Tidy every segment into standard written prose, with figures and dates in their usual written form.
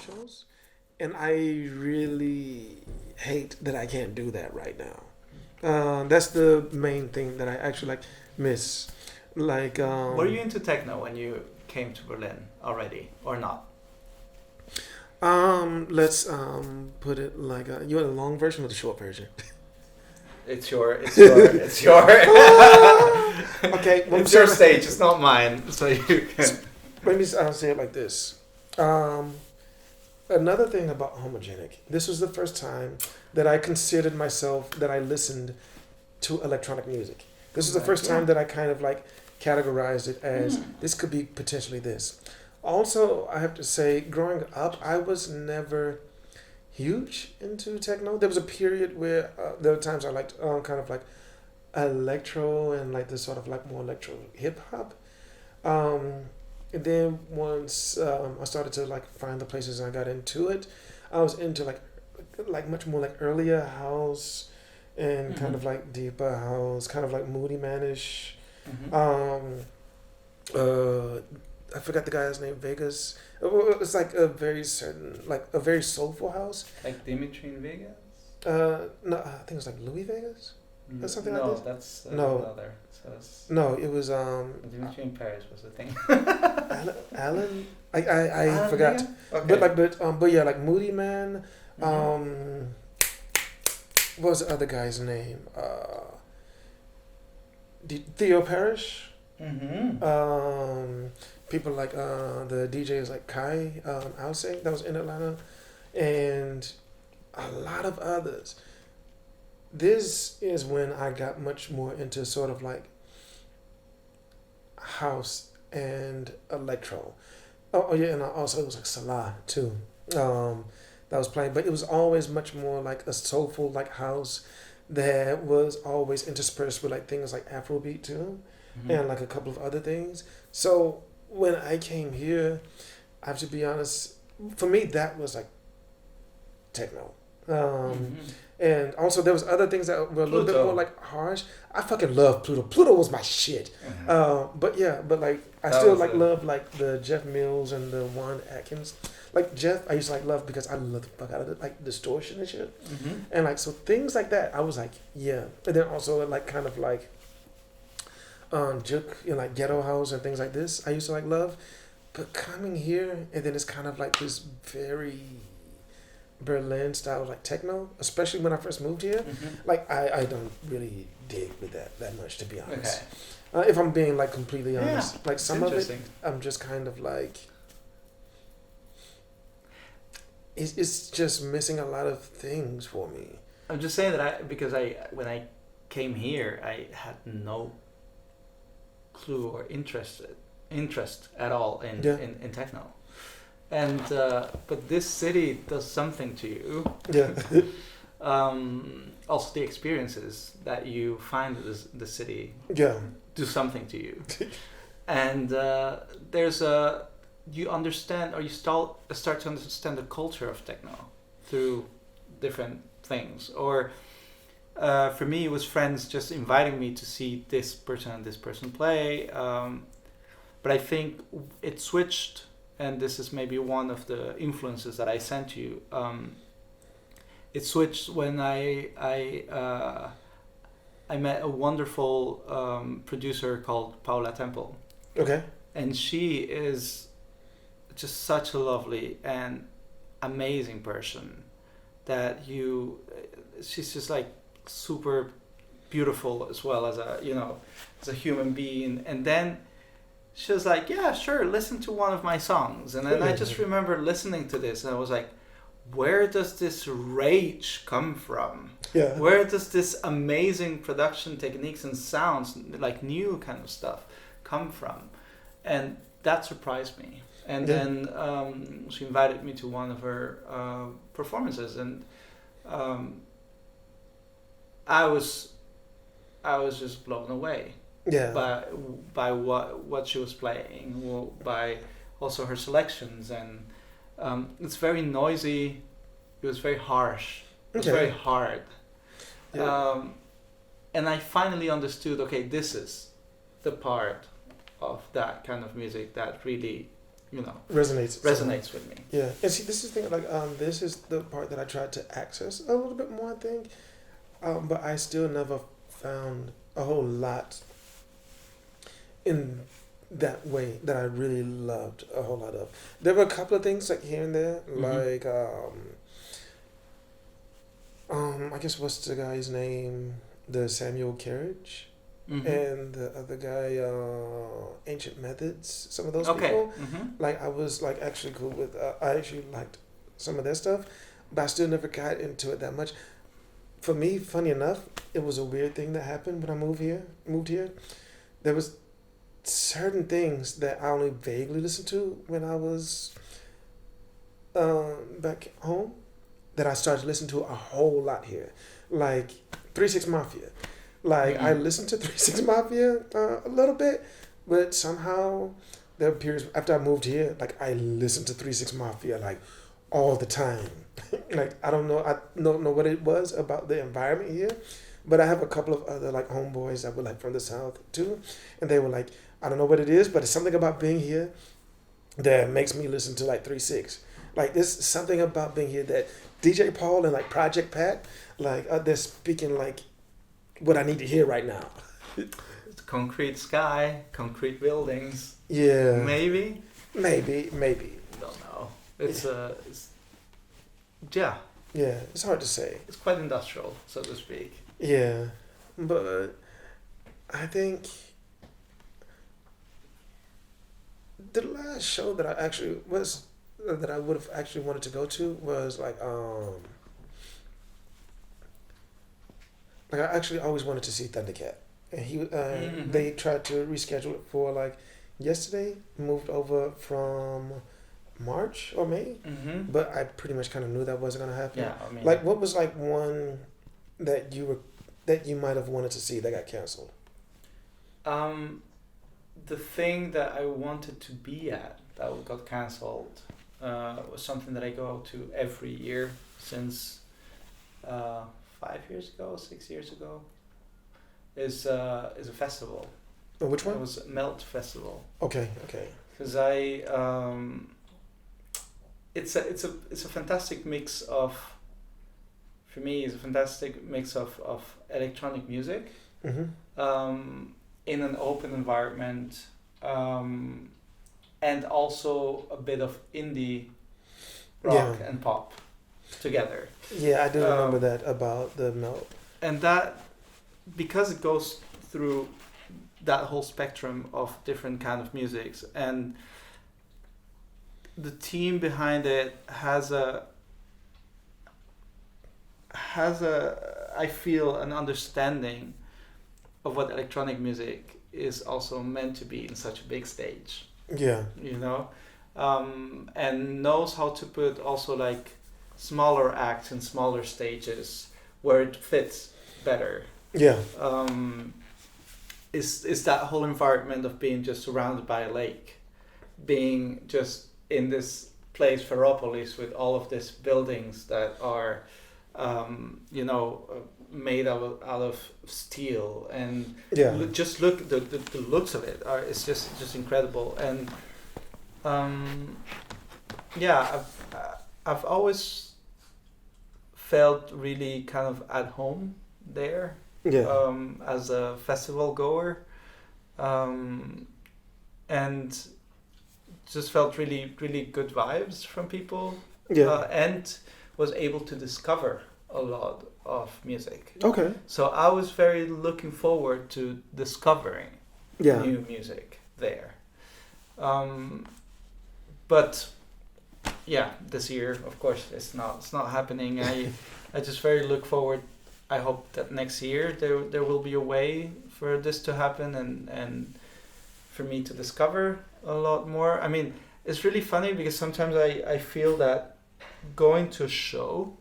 shows, and I really hate that I can't do that right now. That's the main thing that I actually like miss. Like, Were you into techno when you came to Berlin already, or not? let's put it like you want a long version or the short version? It's your. Okay, well, It's your stage. It's not mine, so you can. Let me say it like this. Another thing about homogenic. This was the first time that I considered myself that I listened to electronic music. This was the first time that I kind of like categorized it as this could be potentially this. Also, I have to say, growing up, I was never huge into techno. There was a period where there were times I liked kind of like electro and like this sort of like more electro hip hop. And then once I started to like find the places and I got into it, I was into like much more like earlier house and kind of like deeper house, kind of like Moody Manish. I forgot the guy's name. Vegas. It's like a very certain, like a very soulful house. Like Dimitri in Vegas? No, I think it was like Louis Vegas. Or something no, like this. That's No. another. So it's No, it was Dimitri in Paris was the thing. Alan. I forgot. Vega? Okay. But yeah, like Moody Man. What was the other guy's name? Theo Parrish. People like the DJs like Kai Alsey that was in Atlanta, and a lot of others. This is when I got much more into sort of like house and electro. Oh yeah, and also it was like Salah too. That was playing, but it was always much more like a soulful like house that was always interspersed with like things like Afrobeat too, and like a couple of other things. So when I came here, I have to be honest, for me that was like techno. And also there was other things that were a little bit more like harsh. I fucking love Pluto. Pluto was my shit. But yeah, but like I still like love like the Jeff Mills and the Juan Atkins. Like Jeff, I used to like love because I love the fuck out of it, like distortion and shit. And like so things like that, I was like yeah. And then also like kind of like Juk, you know, like ghetto house and things like this. I used to like love, but coming here and then it's kind of like this very Berlin style like techno, especially when I first moved here. Like I don't really dig with that much, to be honest. If I'm being like completely honest, like some of it, I'm just kind of like it's just missing a lot of things for me. I'm just saying that because when I came here, I had no clue or interest at all in techno. And but this city does something to you. Yeah. Also, the experiences that you find in the city do something to you. And you understand, or you start to understand the culture of techno through different things. Or for me, it was friends just inviting me to see this person and this person play. But I think it switched. And this is maybe one of the influences that I sent you. It switched when I met a wonderful producer called Paula Temple. Okay. And she is just such a lovely and amazing person that she's just like super beautiful as well as as a human being. And then she was like, yeah, sure, listen to one of my songs. And then I just remember listening to this and I was like, where does this rage come from? Yeah. Where does this amazing production techniques and sounds, like new kind of stuff, come from? And that surprised me. And then she invited me to one of her performances, and I was just blown away. Yeah. By what she was playing, by also her selections, and it's very noisy. It was very harsh. It was very hard. Yeah. And I finally understood. Okay, this is the part of that kind of music that really resonates with me. Yeah, and see, this is the thing. Like, this is the part that I tried to access a little bit more. I think, but I still never found a whole lot in that way that I really loved a whole lot of. There were a couple of things like here and there, like I guess what's the guy's name? The Samuel Carriage. And the other guy, Ancient Methods, some of those people. Like, I was like actually cool with. I actually liked some of their stuff, but I still never got into it that much. For me, funny enough, it was a weird thing that happened when I moved here. There was certain things that I only vaguely listened to when I was back home that I started listening to a whole lot here, like 3 6 Mafia. Like, I listened to 3 6 Mafia a little bit, but somehow there were periods after I moved here, like, I listened to 3 6 Mafia like all the time. Like, I don't know what it was about the environment here, but I have a couple of other like homeboys that were like from the South too, and they were like, I don't know what it is, but it's something about being here that makes me listen to like 3 6. Like, there's something about being here that DJ Paul and like Project Pat, like, they're speaking like what I need to hear right now. Concrete sky, concrete buildings. Yeah. Maybe. Don't know. It's yeah. Yeah, it's hard to say. It's quite industrial, so to speak. Yeah, but I think the last show that I would have actually wanted to go to was like I actually always wanted to see Thundercat, and they tried to reschedule it for like yesterday. Moved over from March or May, but I pretty much kind of knew that wasn't gonna happen. Yeah, I mean, like, what was like one that you might have wanted to see that got canceled? The thing that I wanted to be at that got canceled was something that I go to every year since 5 years ago, 6 years ago. Is a festival. Oh, which one? It was Melt Festival. Okay. Because it's a fantastic mix of, for me, it's a fantastic mix of electronic music, in an open environment, and also a bit of indie rock and pop together. Yeah, I do remember that about the Melt. And that, because it goes through that whole spectrum of different kind of musics, and the team behind it has a I feel an understanding of what electronic music is also meant to be in such a big stage. Yeah. And knows how to put also like smaller acts in smaller stages where it fits better. Yeah. Is that whole environment of being just surrounded by a lake, being just in this place, Ferropolis, with all of these buildings that are, made out of steel, and just look the looks of it are, it's just incredible. And I've always felt really kind of at home there. As a festival goer, and just felt really, really good vibes from people, and was able to discover a lot of music. Okay. So I was very looking forward to discovering new music there. But this year, of course, it's not happening. I just very look forward. I hope that next year there will be a way for this to happen, and for me to discover a lot more. I mean, it's really funny because sometimes I feel that going to a show,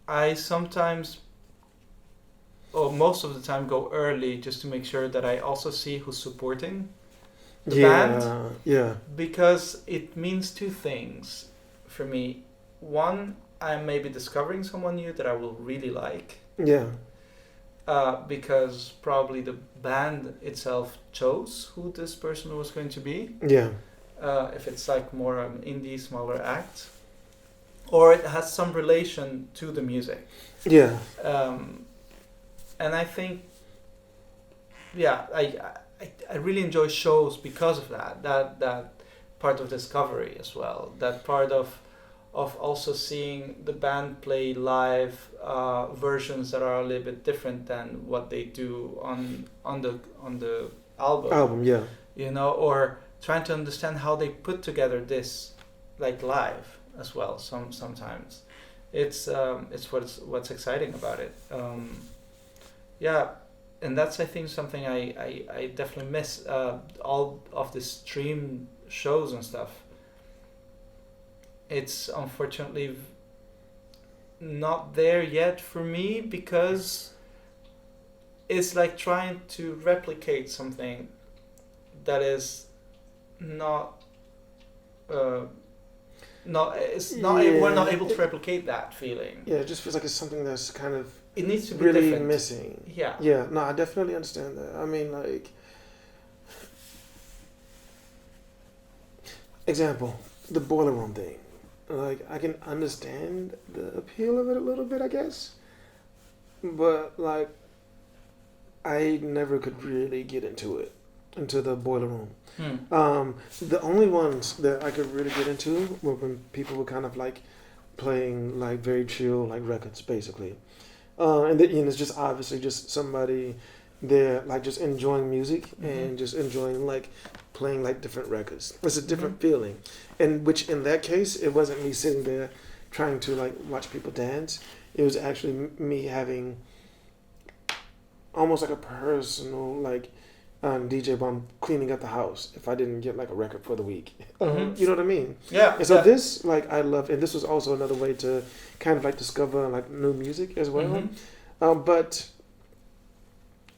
I sometimes, or most of the time, go early just to make sure that I also see who's supporting the band. Yeah. Because it means two things for me. One, I'm maybe discovering someone new that I will really like. Yeah. Because probably the band itself chose who this person was going to be. Yeah. if it's like more an indie, smaller act, or it has some relation to the music. Yeah. And I think, yeah, I really enjoy shows because of that part of discovery as well. That part of also seeing the band play live versions that are a little bit different than what they do on the album. Yeah. You know, or trying to understand how they put together this like live as well. Sometimes it's what's exciting about it. Yeah, and that's I think something I definitely miss. All of the stream shows and stuff. It's unfortunately not there yet for me because it's like trying to replicate something that is not we're not able to replicate that feeling. Yeah, it just feels like it's something that's kind of it needs to be really different. missing. Yeah. Yeah, no, I definitely understand that. I mean, like, example, the boiler room thing. Like, I can understand the appeal of it a little bit, I guess. But, like, I never could really get into the boiler room. The only ones that I could really get into were when people were kind of, like, playing, like, very chill, like, records, basically. And it's just obviously just somebody there, like, just enjoying music and just enjoying, like, playing, like, different records. It's a different feeling. And which, in that case, it wasn't me sitting there trying to, like, watch people dance. It was actually me having almost like a personal, like, DJ bomb cleaning up the house if I didn't get, like, a record for the week. You know what I mean? Yeah. And so this, like, I love, and this was also another way to kind of, like, discover, like, new music as well. But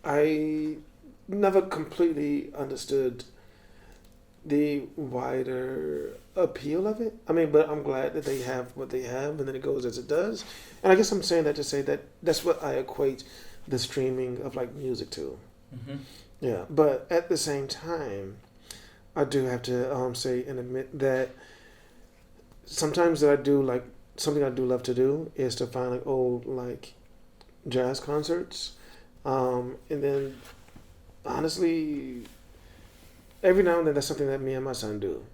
I never completely understood the wider appeal of it. I mean, but I'm glad that they have what they have, and then it goes as it does. And I guess I'm saying that to say that that's what I equate the streaming of, like, music to. Yeah, but at the same time, I do have to say and admit that sometimes that I do, like, something I do love to do is to find, like, old, like, jazz concerts, and then honestly, every now and then that's something that me and my son do.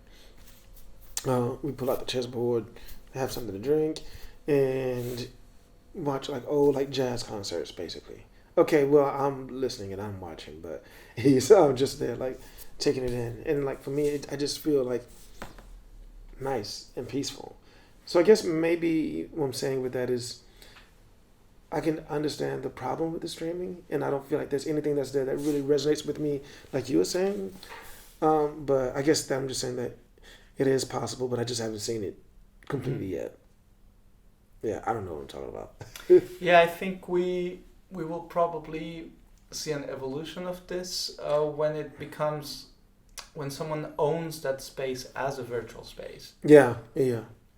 We pull out the chessboard, have something to drink, and watch, like, old, like, jazz concerts, basically. Okay, well, I'm listening and I'm watching, but he's just there, like, taking it in. And, like, for me, I just feel, like, nice and peaceful. So I guess maybe what I'm saying with that is I can understand the problem with the streaming, and I don't feel like there's anything that's there that really resonates with me, like you were saying. But I guess that I'm just saying that it is possible, but I just haven't seen it completely yet. Yeah, I don't know what I'm talking about. Yeah, I think we will probably see an evolution of this when someone owns that space as a virtual space. Yeah.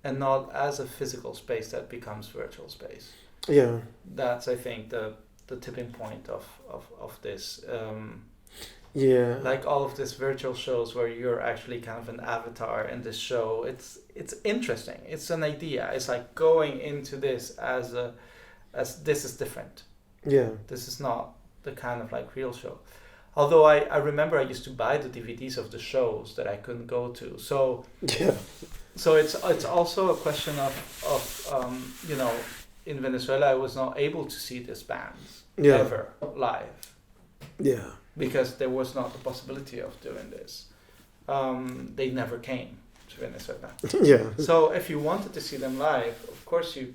And not as a physical space that becomes virtual space. Yeah. That's, I think, the tipping point of this. Yeah. Like all of these virtual shows where you're actually kind of an avatar in this show. It's interesting. It's an idea. It's like going into this as this is different. Yeah. This is not the kind of, like, real show. Although I remember I used to buy the DVDs of the shows that I couldn't go to. So yeah. So it's also a question of you know, in Venezuela I was not able to see these bands ever live. Yeah. Because there was not the possibility of doing this. They never came to Venezuela. Yeah. So if you wanted to see them live, of course you,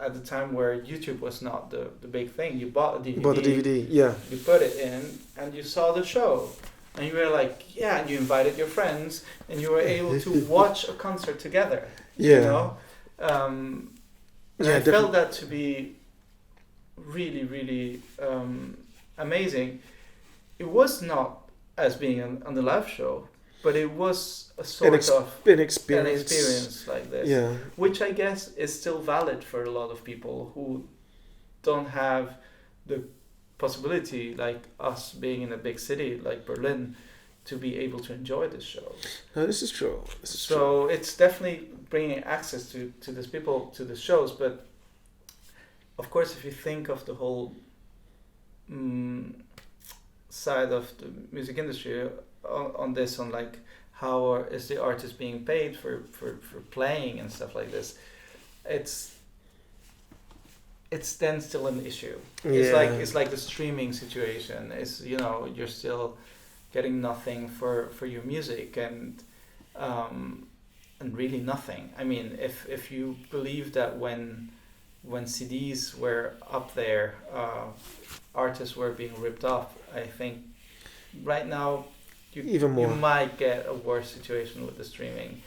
at the time where YouTube was not the big thing, you bought a DVD. You bought the DVD, yeah. You put it in and you saw the show. And you were like, yeah, and you invited your friends and you were able to watch a concert together. Yeah. You know? I felt that to be really, really amazing. It was not as being on the live show, but it was a sort of an experience like this. Yeah. Which I guess is still valid for a lot of people who don't have the possibility, like us being in a big city like Berlin, to be able to enjoy this show. No, this is true. So it's definitely bringing access to these people to the shows. But of course, if you think of the whole side of the music industry on like how is the artist being paid for playing and stuff like this, it's then still an issue. Yeah. It's like the streaming situation. Is you're still getting nothing for your music and really nothing. I mean, if you believe that when CDs were up there, artists were being ripped off, I think right now Even more. you might get a worse situation with the streaming.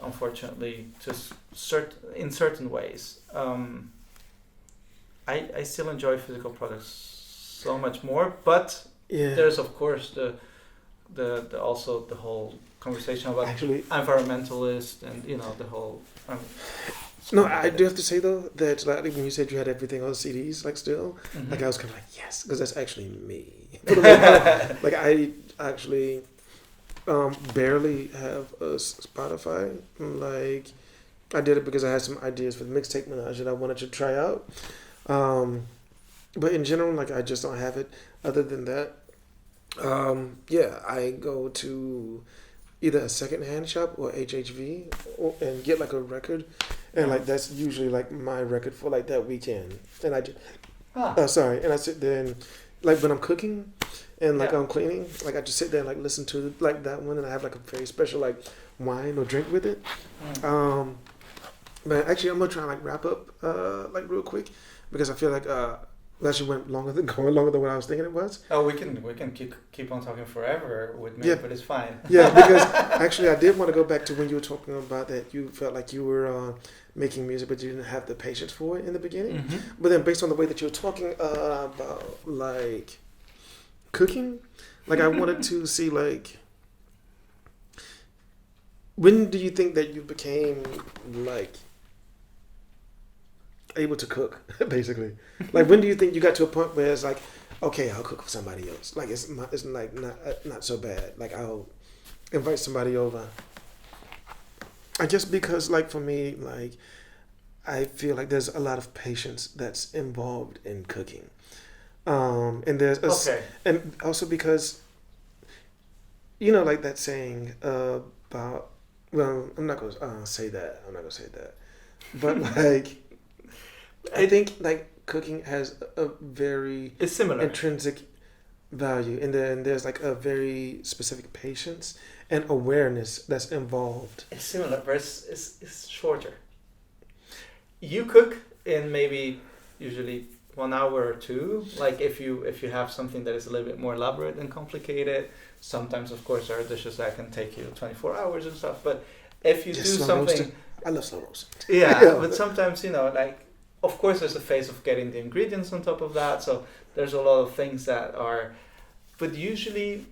Unfortunately, in certain ways. I still enjoy physical products so much more, but there's of course the also the whole conversation about environmentalist and the whole. No, I do have to say though that like when you said you had everything on CDs, like still, like I was kind of like yes, because that's actually me. Like I actually barely have a Spotify. Like I did it because I had some ideas for the Mixtape Menage that I wanted to try out. But in general, like I just don't have it. Other than that, I go to either a secondhand shop or HHV and get like a record, and like that's usually like my record for like that weekend. And I just, and I sit there and like when I'm cooking and like I'm cleaning, like I just sit there and like listen to like that one, and I have like a very special like wine or drink with it. But actually, I'm gonna try and like wrap up like real quick because I feel like it actually went longer than what I was thinking it was. Oh, we can keep on talking forever with me, but it's fine. Yeah, because actually I did want to go back to when you were talking about that you felt like you were making music, but you didn't have the patience for it in the beginning. But then based on the way that you were talking about like cooking, like I wanted to see like when do you think that you became like able to cook, basically? Like when do you think you got to a point where it's like, okay, I'll cook for somebody else. Like it's like not so bad. Like I'll invite somebody over. I just because like for me, like I feel like there's a lot of patience that's involved in cooking, and there's and also because like that saying about I'm not gonna say that. But like. I think like cooking has a very similar intrinsic value, and then there's like a very specific patience and awareness that's involved. It's similar, but it's shorter. You cook in maybe usually 1 hour or two. Like if you have something that is a little bit more elaborate and complicated. Sometimes, of course, there are dishes that can take you 24 hours and stuff. But if you do something, I love slow roast. Yeah, but sometimes like. Of course, there's a phase of getting the ingredients on top of that. So there's a lot of things that are, but usually,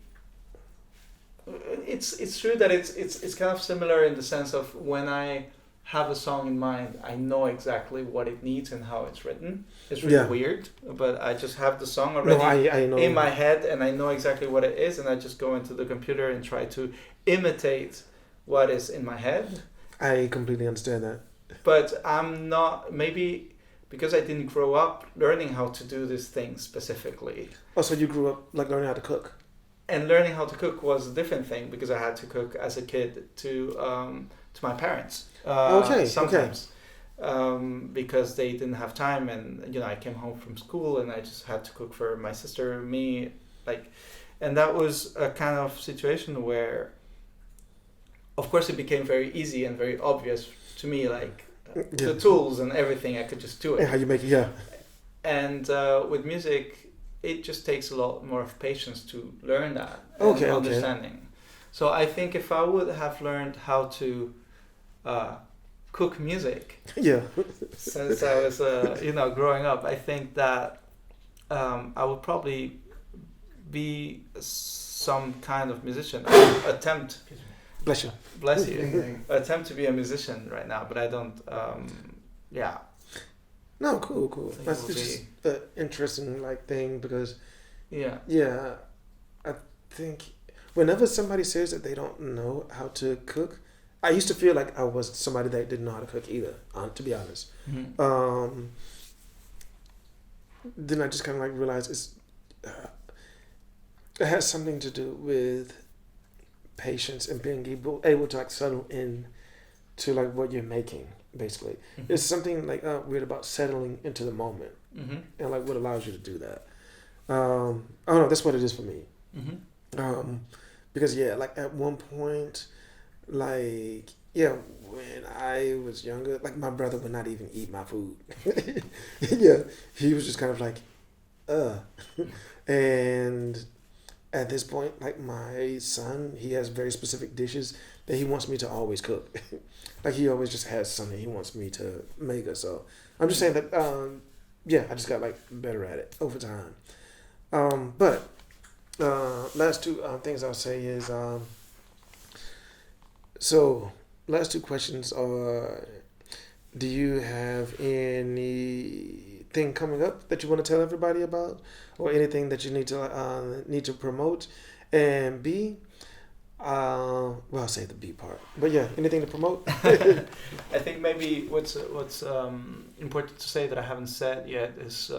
it's true that it's kind of similar in the sense of when I have a song in mind, I know exactly what it needs and how it's written. It's really weird, but I just have the song already I know. in my head, and I know exactly what it is, and I just go into the computer and try to imitate what is in my head. I completely understand that. But I'm not maybe. Because I didn't grow up learning how to do this thing specifically. Oh, so you grew up like learning how to cook? And learning how to cook was a different thing because I had to cook as a kid to my parents. Sometimes. Because they didn't have time, and I came home from school and I just had to cook for my sister, me, and that was a kind of situation where, of course, it became very easy and very obvious to me, the tools and everything, I could just do it. And how you make it, And with music, it just takes a lot more of patience to learn that understanding. So I think if I would have learned how to cook music, since I was growing up, I think that I would probably be some kind of musician. Attempt. Bless you. Attempt to be a musician right now, but I don't. No, cool. That's just an interesting thing because. I think whenever somebody says that they don't know how to cook, I used to feel like I was somebody that didn't know how to cook either. To be honest, then I just kind of like realized it has something to do with patience and being able to like settle in to like what you're making. Basically, there's something like weird about settling into the moment, and like what allows you to do that. I don't know. That's what it is for me. Because yeah, like at one point, like yeah, when I was younger, like my brother would not even eat my food. Yeah, he was just kind of like, and at this point, like my son, he has very specific dishes that he wants me to always cook. Like he always just has something he wants me to make. So I'm just saying that, yeah, I just got like better at it over time. But last two things I'll say is so last two questions are: do you have anything coming up that you want to tell everybody about, or anything that you need to promote? And B, well, I'll say the B part, but yeah, anything to promote? I think maybe what's important to say that I haven't said yet is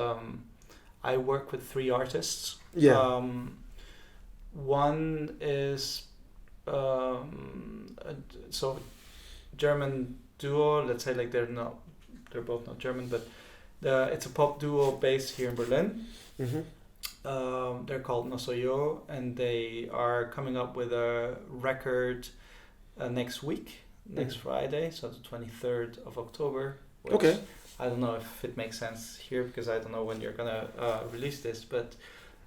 I work with 3 artists. Yeah. One is so German duo. Let's say like they're both not German, but it's a pop duo based here in Berlin. They're called Mossoyo, and they are coming up with a record next week, next Friday, so the 23rd of October. Which Okay. I don't know if it makes sense here because I don't know when you're gonna release this, but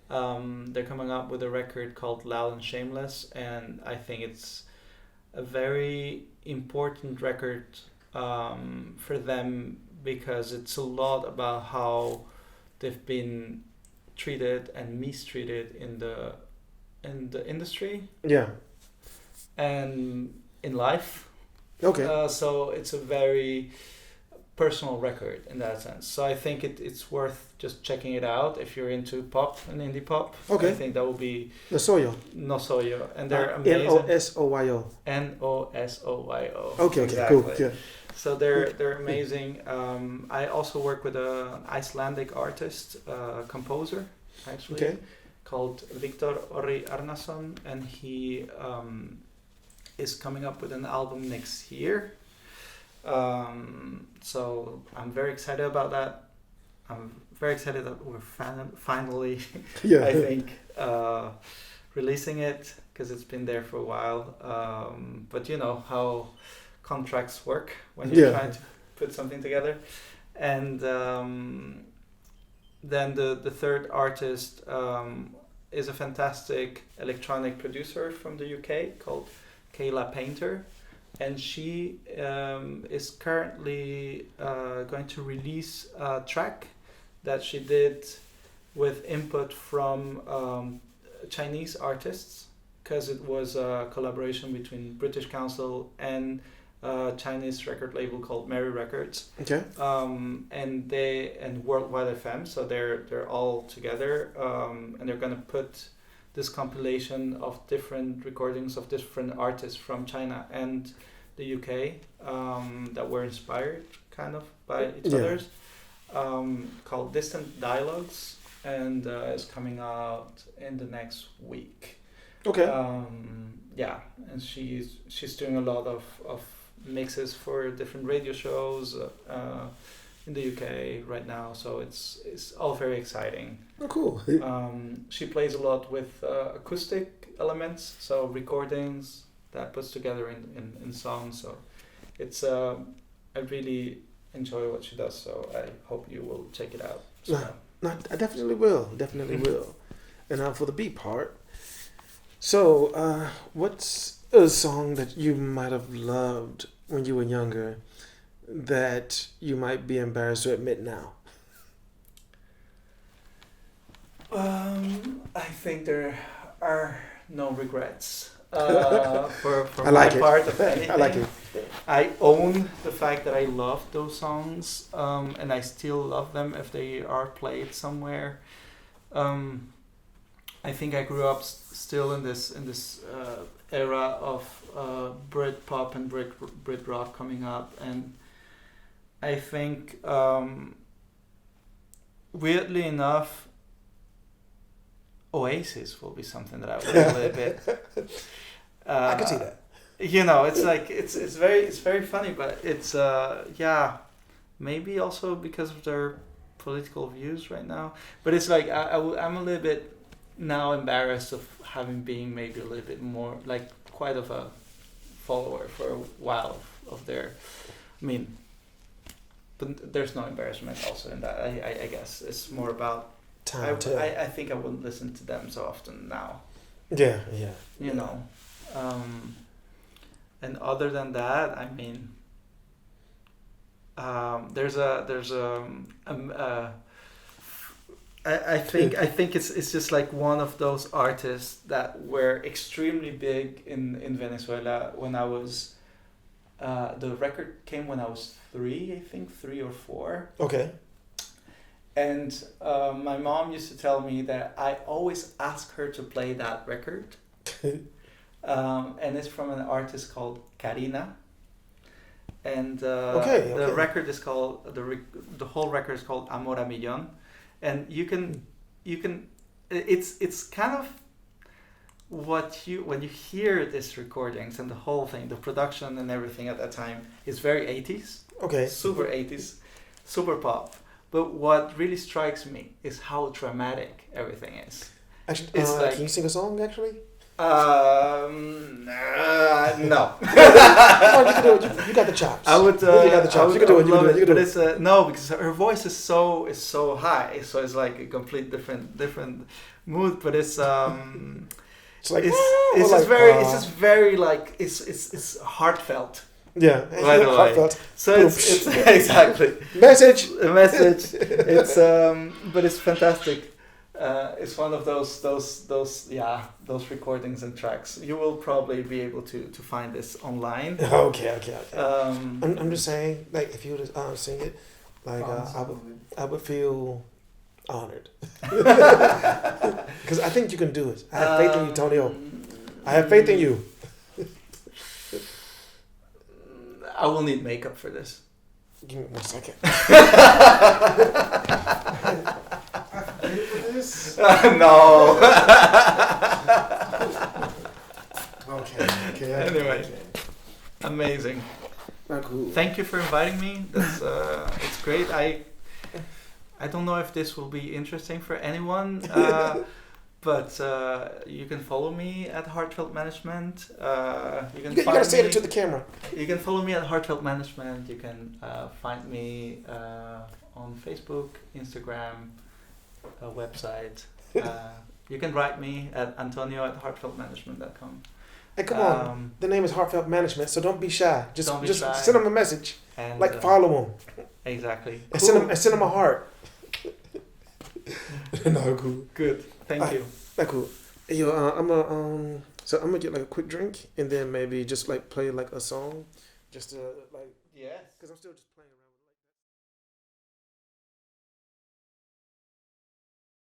they're coming up with a record called Loud and Shameless, and I think it's a very important record for them because it's a lot about how they've been treated and mistreated in the industry. Yeah. And in life. Okay. So it's a very personal record in that sense. So I think it's worth just checking it out if you're into pop and indie pop. Okay. I think that will be Mossoyo. And they're amazing. Nossoyo. Nossoyo. Okay. Exactly. Okay. Cool. Yeah. So they're amazing. I also work with an Icelandic artist, composer, actually, Okay. called Victor Orri Arnason, and he is coming up with an album next year. So I'm very excited about that. I'm very excited that we're finally, Yeah. I think, releasing it because it's been there for a while. But you know how contracts work when you're trying to put something together. And then the third artist is a fantastic electronic producer from the UK called Kayla Painter. And she is currently going to release a track that she did with input from Chinese artists, because it was a collaboration between British Council and a Chinese record label called Merry Records. Okay. And Worldwide FM. So they're all together, and they're gonna put this compilation of different recordings of different artists from China and the UK that were inspired kind of by each other's, called Distant Dialogues, and is coming out in the next week. Okay. And she's doing a lot of mixes for different radio shows in the UK right now, so it's all very exciting. Oh, cool. She plays a lot with acoustic elements, so recordings that puts together in songs. So it's I really enjoy what she does. So I hope you will check it out. So. No, I definitely will. Definitely will. And now for the B part. So, what's a song that you might have loved when you were younger that you might be embarrassed to admit now? I think there are no regrets for I like my it. part of anything. I like it. I own the fact that I love those songs, and I still love them if they are played somewhere. I think I grew up still in this era of Brit pop and Brit rock coming up, and I think weirdly enough, Oasis will be something that I will a little bit. I can see that. You know, it's like it's very funny, but it's yeah, maybe also because of their political views right now. But it's like I'm a little bit now embarrassed of having been maybe a little bit more like quite of a follower for a while of their. I mean, but there's no embarrassment also in that. I guess it's more about. I think I wouldn't listen to them so often now. Yeah. You know. And other than that, I mean, I think it's just like one of those artists that were extremely big in Venezuela when I was. The record came when I was 3, I think 3 or 4. Okay. And my mom used to tell me that I always ask her to play that record. And it's from an artist called Karina. And the record is called the whole record is called Amor a Millón, and you can it's kind of what you when you hear these recordings and the whole thing, the production and everything at that time is very 80s. Okay. Super 80s, super pop. But what really strikes me is how dramatic everything is. Actually, it's like, can you sing a song actually? No. Oh, you can do it. You got the chops. I would. You got the chops. You can do it. You can do it. You can do it. But it's no, because her voice is so high, so it's like a complete different mood. But it's it's like it's just very like it's heartfelt. Yeah, right away. Heartfelt. So it's exactly message. A message. It's but it's fantastic. It's one of those recordings and tracks. You will probably be able to find this online. Okay. I'm just saying, like, if you would sing it, like, I would feel honored. Because I think you can do it. I have faith in you, Tonio. I have faith in you. I will need makeup for this. Give me 1 second. No. Okay. Anyway, amazing. Cool. Thank you for inviting me. That's it's great. I don't know if this will be interesting for anyone, but you can follow me at Heartfelt Management. You gotta say it to the camera. You can follow me at Heartfelt Management. You can find me on Facebook, Instagram, a website. You can write me at antonio@heartfeltmanagement.com. Hey, come on. The name is Heartfelt Management, so don't be shy. Just shy. Send them a message. And, follow them. Exactly. And send them a heart. No, cool. Good. Thank you. Cool. Yo, I'm gonna get like a quick drink and then maybe just like play like a song, just to like. Yeah. Because I'm still just.